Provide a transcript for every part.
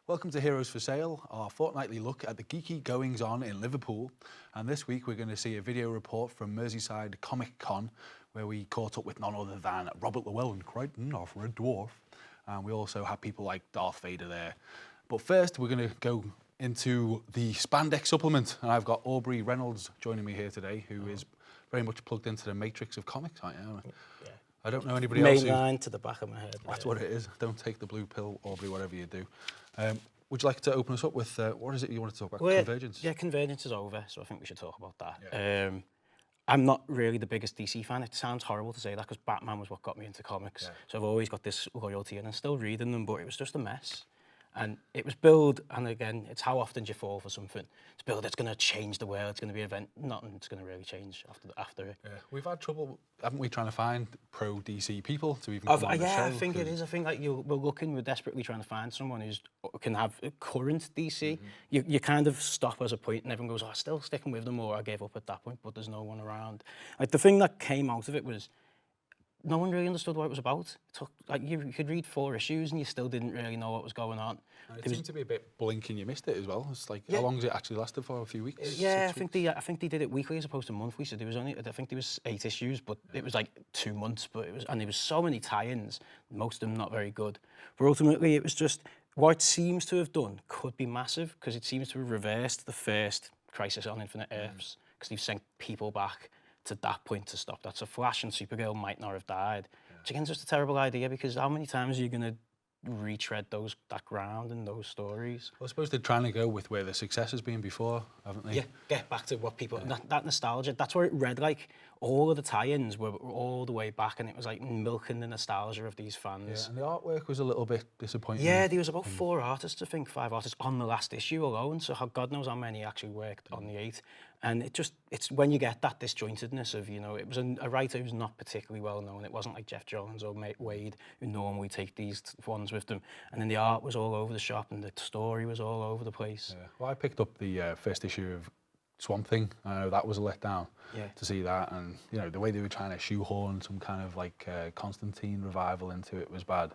Welcome to Heroes for Sale, our fortnightly look at the geeky goings-on in Liverpool. And this week we're going to see a video report from Merseyside Comic-Con, where we caught up with none other than Robert Llewellyn, Crichton of Red Dwarf. And we also have people like Darth Vader there. But first we're going to go into the Spandex Supplement. And I've got Aubrey Reynolds joining me here today, who is very much plugged into the matrix of comics, aren't you? Yeah. I don't know anybody else Main line to the back of my head. That's what it is. Don't take the blue pill, Aubrey, whatever you do. Would you like to open us up with, what is it you want to talk about? Well, Convergence? Yeah, Convergence is over, so I think we should talk about that. Yeah. I'm not really the biggest DC fan. It sounds horrible to say that because Batman was what got me into comics. Yeah. So I've always got this loyalty and I'm still reading them, but it was just a mess. And it was billed, and again, it's how often do you fall for something. It's billed, it's going to change the world, it's going to be an event. Nothing's going to really change after it. Yeah. We've had trouble, haven't we, trying to find pro-DC people to even come on the show? Yeah, I think it is. I think like we're desperately trying to find someone who can have a current DC. You kind of stop as a point and everyone goes, oh, I'm still sticking with them, or I gave up at that point, but there's no one around. Like, the thing that came out of it was no one really understood what it was about. It took, like, you could read 4 issues and you still didn't really know what was going on. And it seemed to be a bit blink and you missed it as well. It's like, how long has it actually lasted for? A few weeks? Yeah, I think they did it weekly as opposed to monthly. So there was only, I think there was 8 issues, but it was like 2 months. But there was so many tie-ins, most of them not very good. But ultimately, it was just what it seems to have done could be massive because it seems to have reversed the first Crisis on Infinite Earths because they've sent people back to that point to stop that. So Flash and Supergirl might not have died. Which again is just a terrible idea because how many times are you going to retread that ground and those stories? Well, I suppose they're trying to go with where the success has been before, haven't they? Yeah, get back to what people, that nostalgia, that's where it read like all of the tie-ins were all the way back and it was like milking the nostalgia of these fans. Yeah, and the artwork was a little bit disappointing. Yeah, there was about 4 artists, I think, 5 artists on the last issue alone, so God knows how many actually worked on the 8. And it's when you get that disjointedness of, you know, it was a writer who's not particularly well known. It wasn't like Jeff Jones or Wade who normally take these ones with them. And then the art was all over the shop and the story was all over the place. Yeah. Well, I picked up the first issue of Swamp Thing. I know that was a letdown to see that. And, you know, the way they were trying to shoehorn some kind of like Constantine revival into it was bad.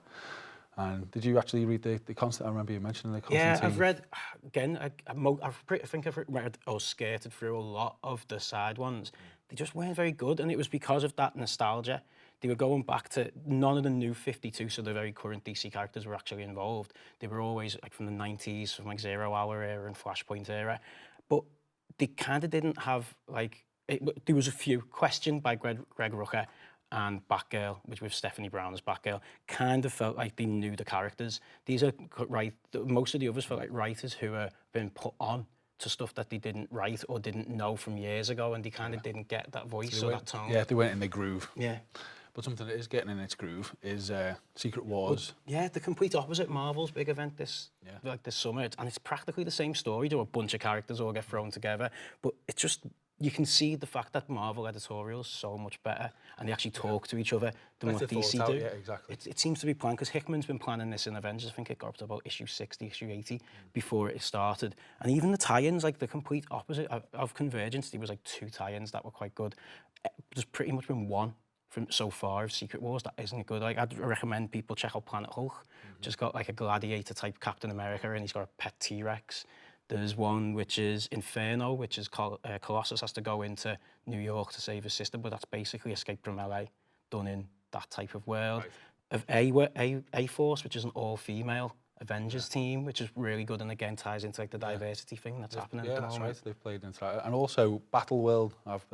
And did you actually read the Constantine? I remember you mentioning the Constantine. Yeah, I've read, again, I think I've read or skirted through a lot of the side ones. They just weren't very good, and it was because of that nostalgia. They were going back to, none of the new 52, so the very current DC characters were actually involved. They were always like from the 90s, from like Zero Hour era and Flashpoint era. But they kind of didn't have, like, there was a few questioned by Greg Rucka, and Batgirl, which with Stephanie Brown as Batgirl, kind of felt like they knew the characters. These are most of the others felt like writers who have been put on to stuff that they didn't write or didn't know from years ago, and they kind of didn't get that voice or that tone. Yeah, they went in the groove. Yeah. But something that is getting in its groove is Secret Wars. But, yeah, the complete opposite. Marvel's big event this summer, and it's practically the same story. There are a bunch of characters all get thrown together, but it's just, you can see the fact that Marvel editorial is so much better and they actually talk to each other than what DC do. Yeah, exactly. It seems to be planned because Hickman's been planning this in Avengers. I think it got up to about issue 60, issue 80 before it started. And even the tie-ins, like the complete opposite of Convergence, there was like 2 tie-ins that were quite good. There's pretty much been 1 from so far of Secret Wars that isn't good. Like, I'd recommend people check out Planet Hulk. Just got like a gladiator type Captain America and he's got a pet T-Rex. There's one which is Inferno, which is Colossus has to go into New York to save his sister, but that's basically Escape from LA, done in that type of world. Of A-Force, which is an all-female Avengers team, which is really good and again ties into like the diversity thing that's happening at the moment. Yeah, that's right. They've played into that. And also Battle World, I've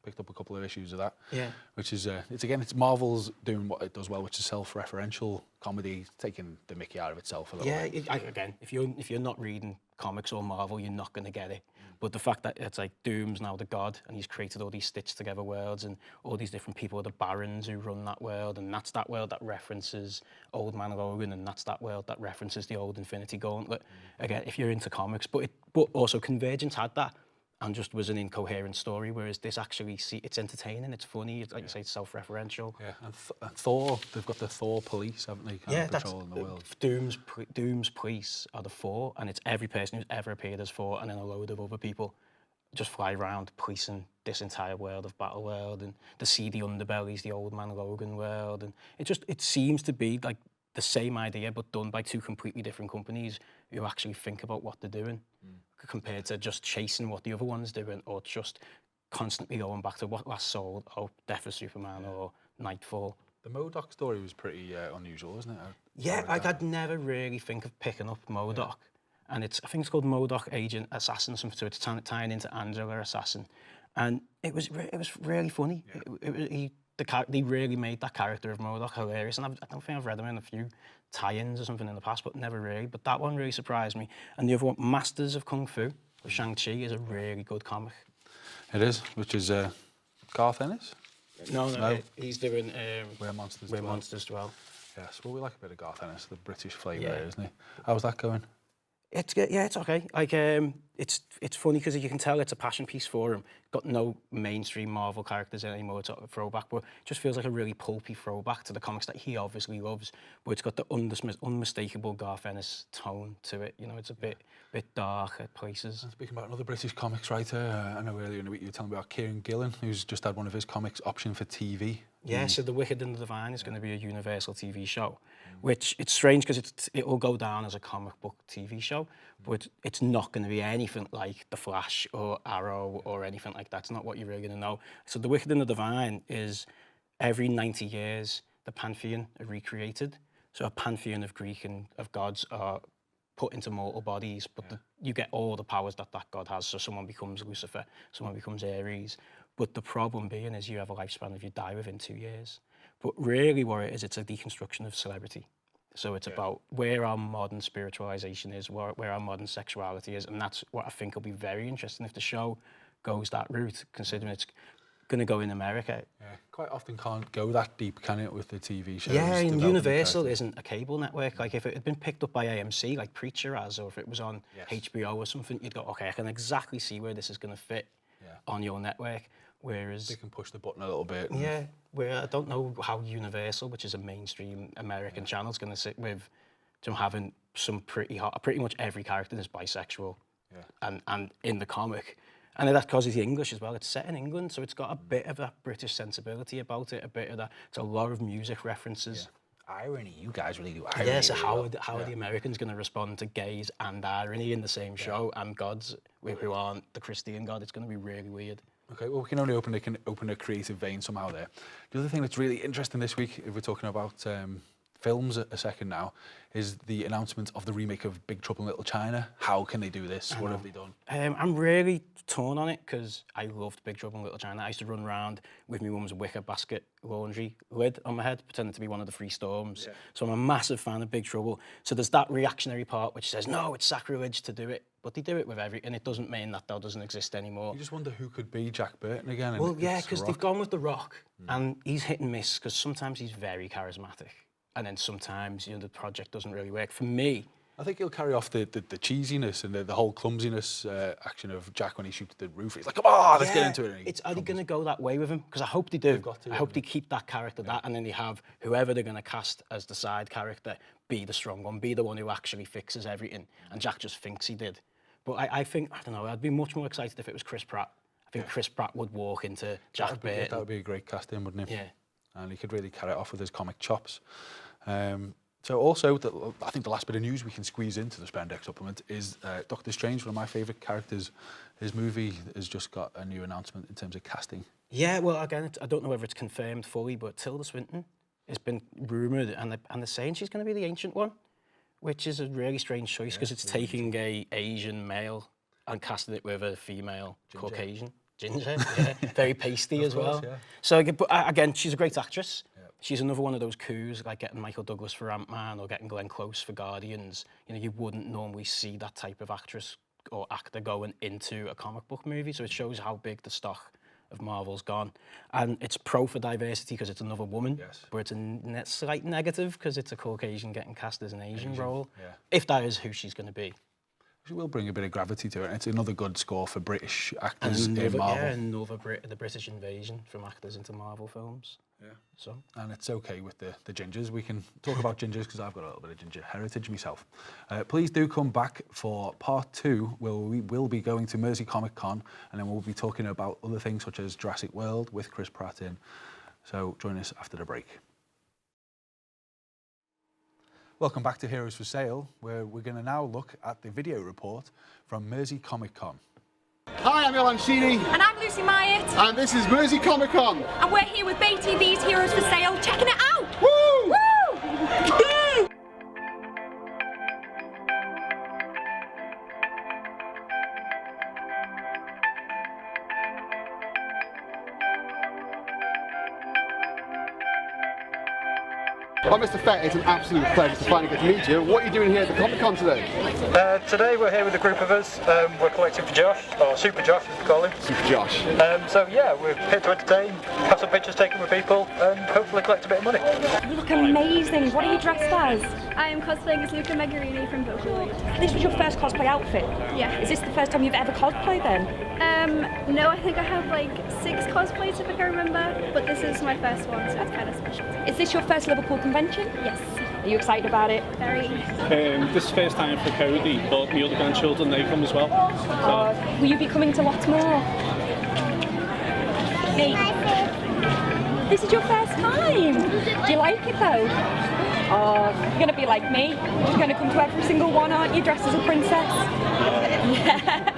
picked up a couple of issues of that. Yeah. Which is, it's Marvel's doing what it does well, which is self-referential comedy, taking the mickey out of itself a little bit. Yeah, again, if you're not reading comics or Marvel, you're not going to get it. But the fact that it's like Doom's now the god and he's created all these stitched together worlds and all these different people are the barons who run that world, and that's that world that references Old Man Logan, and that's that world that references the old Infinity Gauntlet. Again, if you're into comics, but also Convergence had that and just was an incoherent story, whereas this actually, it's entertaining, it's funny, it's, like you say, it's self-referential. Yeah, and Thor, they've got the Thor police, haven't they, kind of patrolling the world. Doom's police are the 4, and it's every person who's ever appeared as 4, and then a load of other people just fly around policing this entire world of Battle World, and the seedy underbellies, the Old Man Logan world, and it seems to be like the same idea but done by two completely different companies who actually think about what they're doing, compared to just chasing what the other one's doing, or just constantly going back to what last sold, or Death of Superman, or Nightfall. The MODOK story was pretty unusual, wasn't it? Yeah, I'd never really think of picking up MODOK. And I think it's called MODOK Agent Assassin, so it's tying into Angela Assassin. And it was really funny. Yeah. They really made that character of MODOK hilarious. And I don't think I've read them in a few tie-ins or something in the past, but never really. But that one really surprised me. And the other one, Masters of Kung Fu, of Shang-Chi, is a really good comic. It is, which is Garth Ennis? No, he's doing Where Monsters Where Dwell. Monsters Dwell. Yes, well, we like a bit of Garth Ennis, the British flavour, isn't he? How's that going? It's good. Yeah, it's okay. Like, it's funny because you can tell it's a passion piece for him. Got no mainstream Marvel characters anymore. It's a throwback, but it just feels like a really pulpy throwback to the comics that he obviously loves. But it's got the unmistakable Garth Ennis tone to it. You know, it's a bit dark at places. And speaking about another British comics writer, I know earlier in the week you were telling me about Kieran Gillen, who's just had one of his comics optioned for TV. Yeah, so The Wicked and the Divine is going to be a Universal TV show, which it's strange because it will go down as a comic book TV show, but it's not going to be anything like The Flash or Arrow or anything like that. It's not what you're really going to know. So The Wicked and the Divine is every 90 years, the pantheon are recreated. So a pantheon of Greek and of gods are put into mortal bodies, but you get all the powers that god has. So someone becomes Lucifer, someone becomes Ares. But the problem being is you have a lifespan if you die within 2 years. But really what it is, it's a deconstruction of celebrity. So it's about where our modern spiritualization is, where our modern sexuality is, and that's what I think will be very interesting if the show goes that route, considering it's going to go in America. Yeah, quite often can't go that deep, can it, with the TV shows? Yeah, and Universal isn't a cable network. Like if it had been picked up by AMC, like Preacher has, or if it was on HBO or something, you'd go, okay, I can exactly see where this is going to fit on your network. Whereas they can push the button a little bit. Yeah, where I don't know how Universal, which is a mainstream American channel, is going to sit with having some pretty much every character is bisexual, and in the comic, and that's because it's English as well. It's set in England, so it's got a bit of that British sensibility about it, a bit of that. It's a lot of music references. Irony, you guys really do irony. Yeah, so how are the Americans going to respond to gays and irony in the same show, and gods who aren't the Christian god? It's going to be really weird. Okay, well, we can only open a creative vein somehow there. The other thing that's really interesting this week, if we're talking about films a second now, is the announcement of the remake of Big Trouble in Little China. How can they do this? What have they done? I'm really torn on it because I loved Big Trouble in Little China. I used to run around with my mum's wicker basket laundry lid on my head, pretending to be one of the three storms. Yeah. So I'm a massive fan of Big Trouble. So there's that reactionary part which says, no, it's sacrilege to do it. But they do it with and it doesn't mean that doesn't exist anymore. You just wonder who could be Jack Burton again. Well, yeah, because they've gone with The Rock, and he's hit and miss because sometimes he's very charismatic. And then sometimes, the project doesn't really work. For me, I think he'll carry off the cheesiness and the whole clumsiness action of Jack when he shoots the roof. He's like, come on, let's get into it. Are they going to go that way with him? Because I hope they do. I hope they keep that character, and then they have whoever they're going to cast as the side character be the strong one, be the one who actually fixes everything. And Jack just thinks he did. But I think, I don't know, I'd be much more excited if it was Chris Pratt. I think Chris Pratt would walk into Jack Burton. That would be a great casting, wouldn't it? Yeah. And he could really carry it off with his comic chops. So also, I think the last bit of news we can squeeze into the Spandex Supplement is Doctor Strange, one of my favourite characters. His movie has just got a new announcement in terms of casting. Yeah, well, again, I don't know whether it's confirmed fully, but Tilda Swinton has been rumoured, and they're saying she's going to be the Ancient One, which is a really strange choice because it's taking a Asian male and casting it with a female Caucasian. Ginger, yeah. Very pasty as well. Yeah. So, but again, she's a great actress. Yeah. She's another one of those coups, like getting Michael Douglas for Ant-Man or getting Glenn Close for Guardians. You wouldn't normally see that type of actress or actor going into a comic book movie. So it shows how big the stock of Marvel's gone. And it's pro for diversity because it's another woman, but it's a slight negative because it's a Caucasian getting cast as an Asian role, if that is who she's going to be. It will bring a bit of gravity to it. It's another good score for British actors in Marvel. Yeah, another the British invasion from actors into Marvel films. Yeah. So. And it's okay with the gingers. We can talk about gingers because I've got a little bit of ginger heritage myself. Please do come back for part 2, where we will be going to Mersey Comic-Con, and then we'll be talking about other things such as Jurassic World with Chris Pratt in. So join us after the break. Welcome back to Heroes for Sale, where we're going to now look at the video report from Mersey Comic-Con. Hi, I'm Ilan Sheedy. And I'm Lucy Myatt. And this is Mersey Comic-Con. And we're here with Bay TV's Heroes for Sale, checking it out. Woo! Woo! Well, Mr. Fett, it's an absolute pleasure to finally get to meet you. What are you doing here at the Comic-Con today? Today we're here with a group of us. We're collecting for Josh, or Super Josh as we call him. Super Josh. So yeah, we're here to entertain, have some pictures taken with people, and hopefully collect a bit of money. You look amazing. What are you dressed as? I am cosplaying as Luca Megarini from Deadpool. This was your first cosplay outfit? Yeah. Is this the first time you've ever cosplayed then? No, I think I have like 6 cosplays if I can remember, but this is my first one, so it's kind of special. Is this your first Liverpool convention? Yes. Are you excited about it? Very. This is the first time for Cody, but my other grandchildren, they come as well. Will you be coming to lots more? Me. This is your first time. Do you like it though? Oh, you're going to be like me. You're going to come to every single one, aren't you, dressed as a princess? Yeah.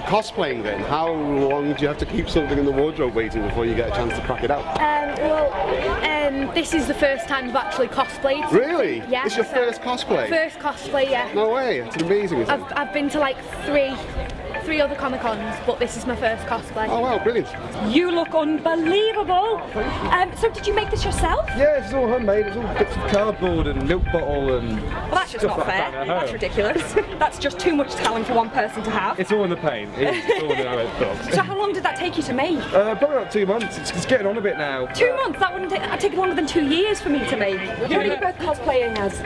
Cosplaying then, how long do you have to keep something in the wardrobe waiting before you get a chance to crack it out? This is the first time I've actually cosplayed. Really? Yeah. This is your first cosplay? First cosplay, yeah. No way, it's amazing, isn't it? I've been to like three other Comic-Cons, but this is my first cosplay. Oh wow, brilliant. You look unbelievable. So did you make this yourself? Yeah, it's all handmade. It's all bits of cardboard and milk bottle and. Well, that's just stuff not like fair. that at That's home. ridiculous. That's just too much talent for one person to have. It's all in the paint. It's all in the box. So how long did that take you to make? Probably about 2 months. It's getting on a bit now. 2 months? That'd take longer than 2 years for me to make. What are you both cosplaying as?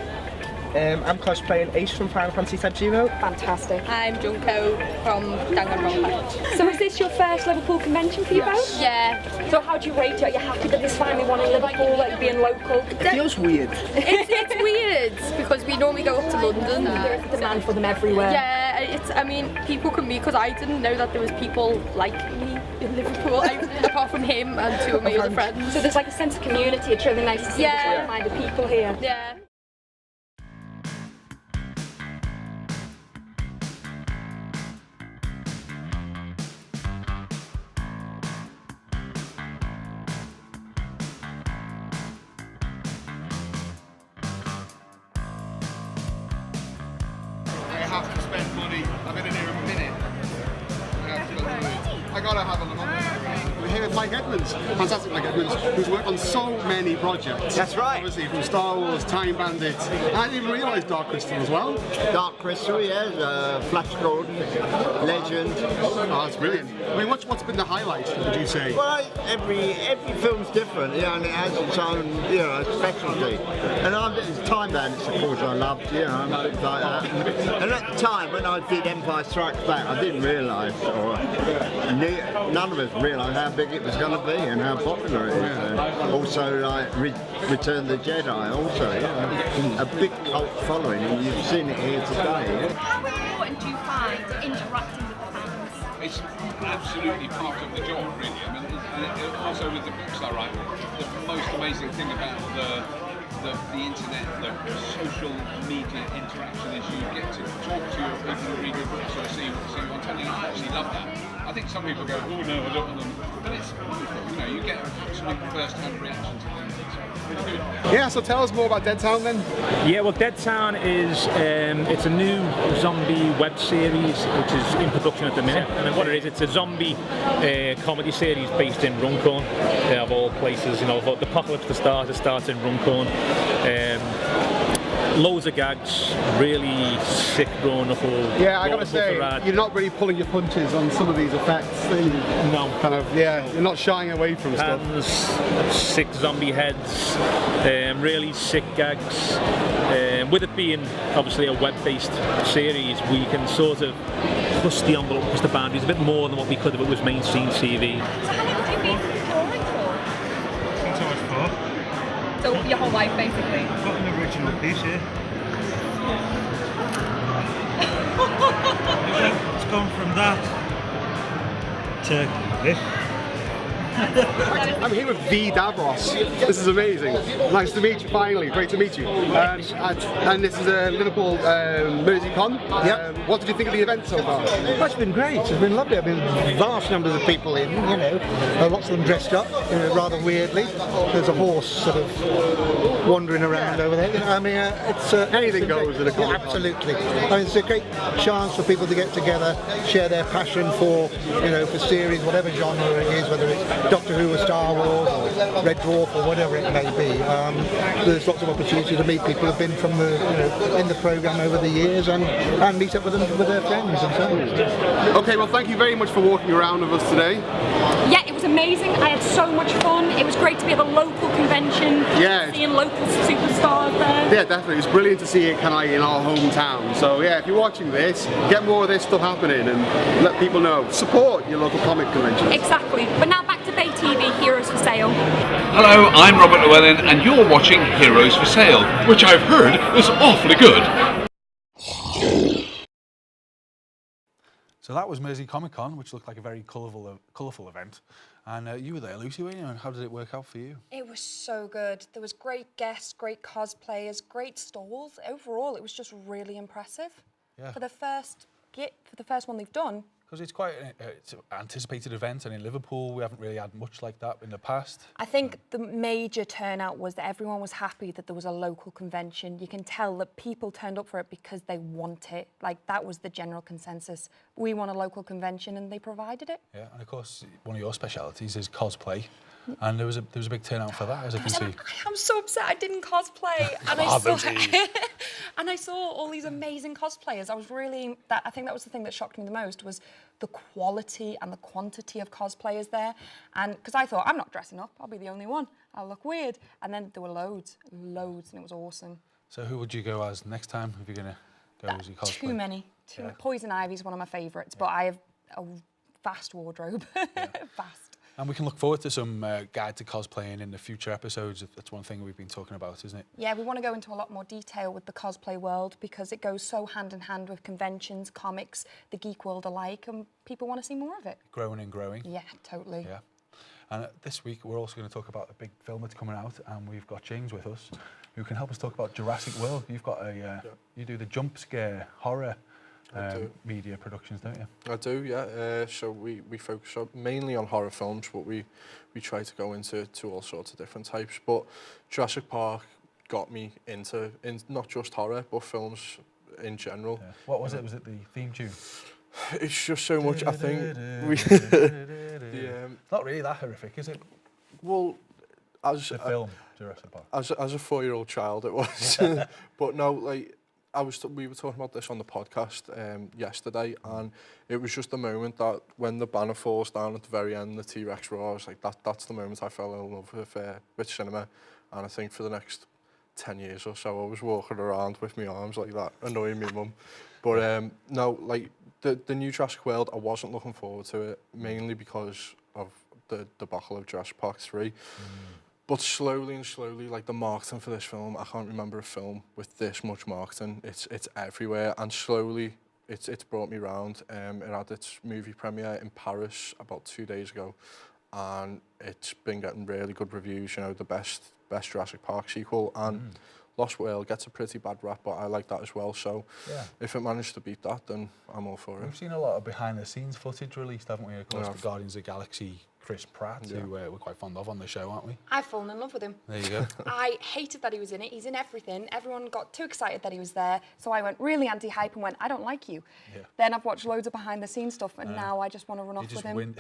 I'm cosplaying Ace from Final Fantasy Type-Zero. Fantastic. I'm Junko from Danganronpa. So is this your first Liverpool convention for you both? Yeah. So how do you rate it? Are you happy that there's finally one in Liverpool, that you're being local? It feels weird. It's weird because we normally go up to London. There's demand for them everywhere. Yeah, I mean, people can meet because I didn't know that there was people like me in Liverpool, apart from him and 2 of my other friends. So there's like a sense of community. It's really nice to see Yeah. the like-minded people here. Yeah. I have to spend money. I've been in here a minute. I gotta have a look. We're here with Mike Edmonds, fantastic Mike Edmonds, who's worked on so many projects. That's right. Obviously from Star Wars, Time Bandits, and I didn't even realise Dark Crystal as well. Dark Crystal, yeah, Flash Gordon, Legend. Oh, that's brilliant. I mean, what's been the highlight, would you say? Well, every film's different, you know, and it has its own, you know, specialty. And Time Bandits, of course, I loved, you know, and things like that. And at the time, when I did Empire Strikes Back, I didn't realise, or none of us realised how big it was going to be and how popular it is. Also, like Return of the Jedi, also, you know, a big cult following, and you've seen it here today. How important do you find interacting with the fans? It's absolutely part of the job, really. I mean, also with the books I write, the most amazing thing about the internet, the social media interaction is you get to talk to your people who read your books or see you on telling you. I actually love that. I think some people go, oh no, I don't want them. But it's wonderful, you know, you get some first-hand reaction to them. It's really good. Yeah, so tell us more about Dead Town then. Yeah, well, Dead Town is it's a new zombie web series which is in production at the minute. And then what it is, it's a zombie comedy series based in Runcorn, of all places. You know, the apocalypse to start. It starts in Runcorn. Loads of gags, really sick grown-knuckle. Yeah, I gotta say, you're not really pulling your punches on some of these effects. No. Kind of, yeah, you're not shying away from stuff. Hands, sick zombie heads, really sick gags. With it being obviously a web-based series, we can sort of push the envelope, push the boundaries a bit more than what we could if it was mainstream TV. So how long have you been drawing for? Since I was 4. So your whole life, basically. I've got an original piece here. It's gone from that to this. I'm here with the Davros. This is amazing. Nice to meet you, finally. Great to meet you. And this is Liverpool Mersey Con. Yep. What did you think of the event so far? Well, it's been great. It's been lovely. I mean, vast numbers of people in, you know, lots of them dressed up, rather weirdly. There's a horse sort of wandering around over there. I mean, it's anything goes at a con. Yeah, absolutely. I mean, it's a great chance for people to get together, share their passion for, you know, for series, whatever genre it is, whether it's Doctor Who or Star Wars or Red Dwarf or whatever it may be. There's lots of opportunity to meet people who've been from the, you know, in the programme over the years and meet up with them, with their friends and so on. Okay, well, thank you very much for walking around with us today. Yeah, it was amazing. I had so much fun. It was great to be at a local convention, seeing local superstars there. Yeah, definitely. It's brilliant to see it kind of like in our hometown. So yeah, if you're watching this, get more of this stuff happening and let people know. Support your local comic conventions. Exactly. But now back to Bay TV, Heroes for Sale. Hello, I'm Robert Llewellyn and you're watching Heroes for Sale, which I've heard is awfully good. So that was Mersey Comic-Con, which looked like a very colourful event. And you were there, Lucy, weren't you? And how did it work out for you? It was so good. There was great guests, great cosplayers, great stalls. Overall, it was just really impressive. Yeah. For the first one they've done. Because it's quite an anticipated event, and in Liverpool we haven't really had much like that in the past. I think the major turnout was that everyone was happy that there was a local convention. You can tell that people turned up for it because they want it. Like, that was the general consensus. We want a local convention, and they provided it. Yeah, and of course one of your specialities is cosplay, and there was a big turnout for that, as I can see. I'm so upset I didn't cosplay, and I saw all these amazing cosplayers. I think that was the thing that shocked me the most, was the quality and the quantity of cosplayers there. And because I thought, I'm not dressing up, I'll be the only one, I'll look weird. And then there were loads, and it was awesome. So who would you go as next time if you're going to go as your cosplay? Too many. Poison Ivy's one of my favourites, but I have a vast wardrobe. Vast. And we can look forward to some guide to cosplaying in the future episodes. That's one thing we've been talking about, isn't it? Yeah, we want to go into a lot more detail with the cosplay world because it goes so hand in hand with conventions, comics, the geek world alike, and people want to see more of it. Growing and growing. Yeah, totally. Yeah. And this week we're also going to talk about a big film that's coming out, and we've got James with us, who can help us talk about Jurassic World. You've got you do the Jumpscare horror media productions, don't you? I do, yeah. So we focus mainly on horror films, but we try to go into all sorts of different types. But Jurassic Park got me into not just horror, but films in general. Yeah. What was it? Was it the theme tune? It's just so much, I think. It's not really that horrific, is it? Well, as the film Jurassic Park. As a 4-year-old child, it was. But no, like. We were talking about this on the podcast yesterday, and it was just the moment that when the banner falls down at the very end, the T-Rex roars, like that's the moment I fell in love with cinema. And I think for the next 10 years or so, I was walking around with my arms like that, annoying me mum. But no, like the new Jurassic World, I wasn't looking forward to it, mainly because of the debacle of Jurassic Park 3. But slowly and slowly, like the marketing for this film, I can't remember a film with this much marketing. It's everywhere, and slowly it's brought me round. It had its movie premiere in Paris about 2 days ago, and it's been getting really good reviews. You know, the best Jurassic Park sequel, and Lost World gets a pretty bad rap, but I like that as well. So if it managed to beat that, then I'm all for it. We've seen a lot of behind-the-scenes footage released, haven't we? Of course, the Guardians of the Galaxy. Chris Pratt, who we're quite fond of on the show, aren't we? I've fallen in love with him. There you go. I hated that he was in it. He's in everything. Everyone got too excited that he was there, so I went really anti-hype and went, I don't like you. Yeah. Then I've watched loads of behind-the-scenes stuff, and now I just want to run off with him.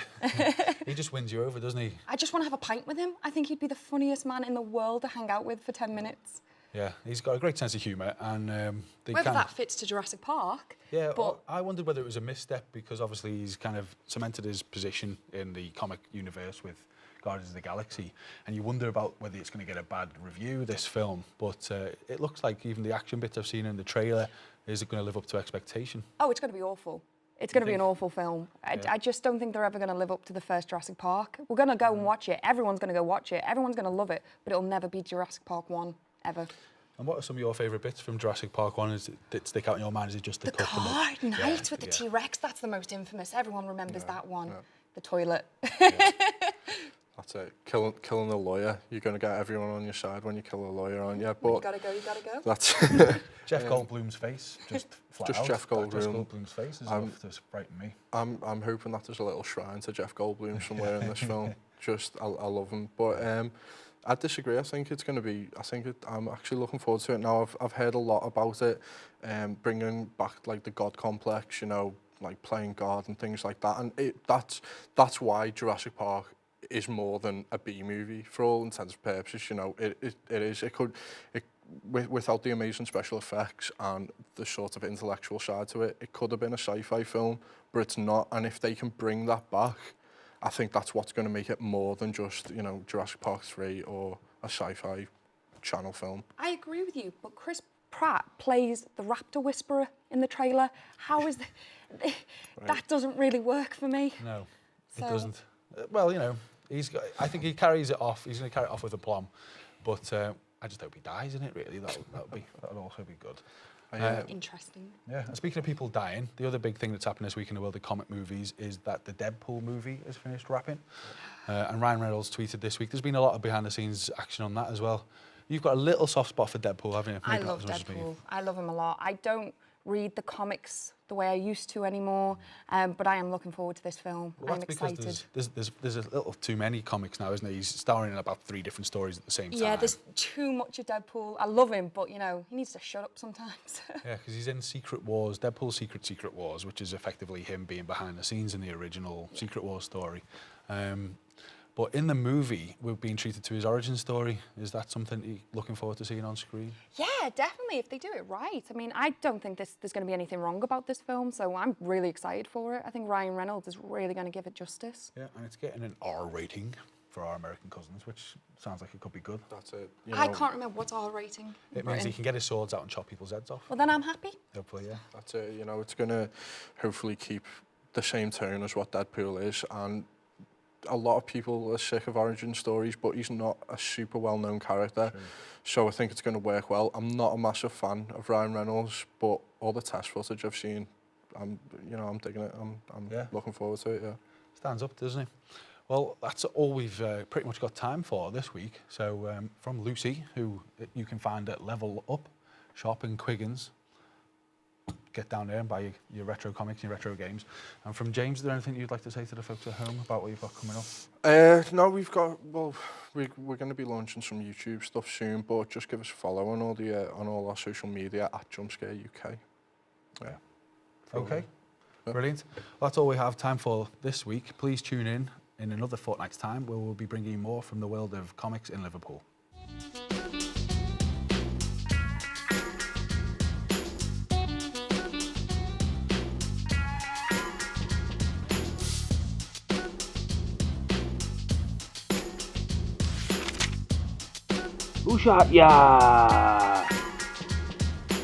He just wins you over, doesn't he? I just want to have a pint with him. I think he'd be the funniest man in the world to hang out with for 10 minutes. Yeah, he's got a great sense of humour, and whether that fits to Jurassic Park. Yeah, but I wondered whether it was a misstep, because obviously he's kind of cemented his position in the comic universe with Guardians of the Galaxy, and you wonder about whether it's going to get a bad review, this film. But it looks like even the action bits I've seen in the trailer, is it going to live up to expectation? Oh, it's going to be awful. It's going to be an awful film. I just don't think they're ever going to live up to the first Jurassic Park. We're going to go and watch it. Everyone's going to go watch it. Everyone's going to love it, but it'll never be Jurassic Park 1, ever. And what are some of your favourite bits from Jurassic Park 1? That stick out in your mind? Is it just the car night with the T-Rex? That's the most infamous. Everyone remembers that one. Yeah. The toilet. That's it. Killing a lawyer. You're going to get everyone on your side when you kill a lawyer, aren't you? But You gotta go. that's Jeff Goldblum's face, just flat just out. Jeff Goldblum. Goldblum's face is enough to frighten me. I'm hoping that there's a little shrine to Jeff Goldblum somewhere in this film. I love him. But I disagree. I think it's going to be. I'm actually looking forward to it now. I've heard a lot about it, bringing back like the God complex, you know, like playing God and things like that. And that's why Jurassic Park is more than a B movie for all intents and purposes. You know, it is. Without the amazing special effects and the sort of intellectual side to it, it could have been a sci-fi film, but it's not. And if they can bring that back, I think that's what's going to make it more than just, you know, Jurassic Park 3 or a sci-fi channel film. I agree with you, but Chris Pratt plays the raptor whisperer in the trailer. How is that? That doesn't really work for me. No, it doesn't. Well, you know, I think he carries it off. He's going to carry it off with aplomb, but I just hope he dies in it. Really, that would also be good. Interesting. Yeah, and speaking of people dying, the other big thing that's happened this week in the world of comic movies is that the Deadpool movie is finished wrapping. And Ryan Reynolds tweeted this week, there's been a lot of behind-the-scenes action on that as well. You've got a little soft spot for Deadpool, haven't you? I love Deadpool. I love him a lot. I don't read the comics the way I used to anymore, but I am looking forward to this film. Well, I'm excited. There's a little too many comics now, isn't there? He's starring in about 3 different stories at the same time. Yeah, there's too much of Deadpool. I love him, but, you know, he needs to shut up sometimes. Yeah, because he's in Secret Wars, Deadpool's Secret Wars, which is effectively him being behind the scenes in the original Secret Wars story. But in the movie, we're being treated to his origin story. Is that something you're looking forward to seeing on screen? Yeah, definitely, if they do it right. I mean, I don't think there's going to be anything wrong about this film, so I'm really excited for it. I think Ryan Reynolds is really going to give it justice. Yeah, and it's getting an R rating for our American cousins, which sounds like it could be good. That's it. I can't remember what's R rating. It means he can get his swords out and chop people's heads off. Well, then I'm happy. Hopefully, yeah. That's it. You know, it's going to hopefully keep the same tone as what Deadpool is, and a lot of people are sick of origin stories, but he's not a super well-known character. True. So I think it's going to work well. I'm not a massive fan of Ryan Reynolds, but all the test footage I've seen, I'm digging it. I'm looking forward to it, yeah. Stands up, doesn't he? Well, that's all we've pretty much got time for this week. So from Lucy, who you can find at Level Up shop in Quiggins. Get down there and buy your retro comics, your retro games. And from James, is there anything you'd like to say to the folks at home about what you've got coming up? No, we're going to be launching some YouTube stuff soon, but just give us a follow on all our social media at Jumpscare UK. Yeah. Okay. Yeah. Brilliant. Well, that's all we have time for this week. Please tune in another fortnight's time, where we'll be bringing you more from the world of comics in Liverpool. Who shot ya?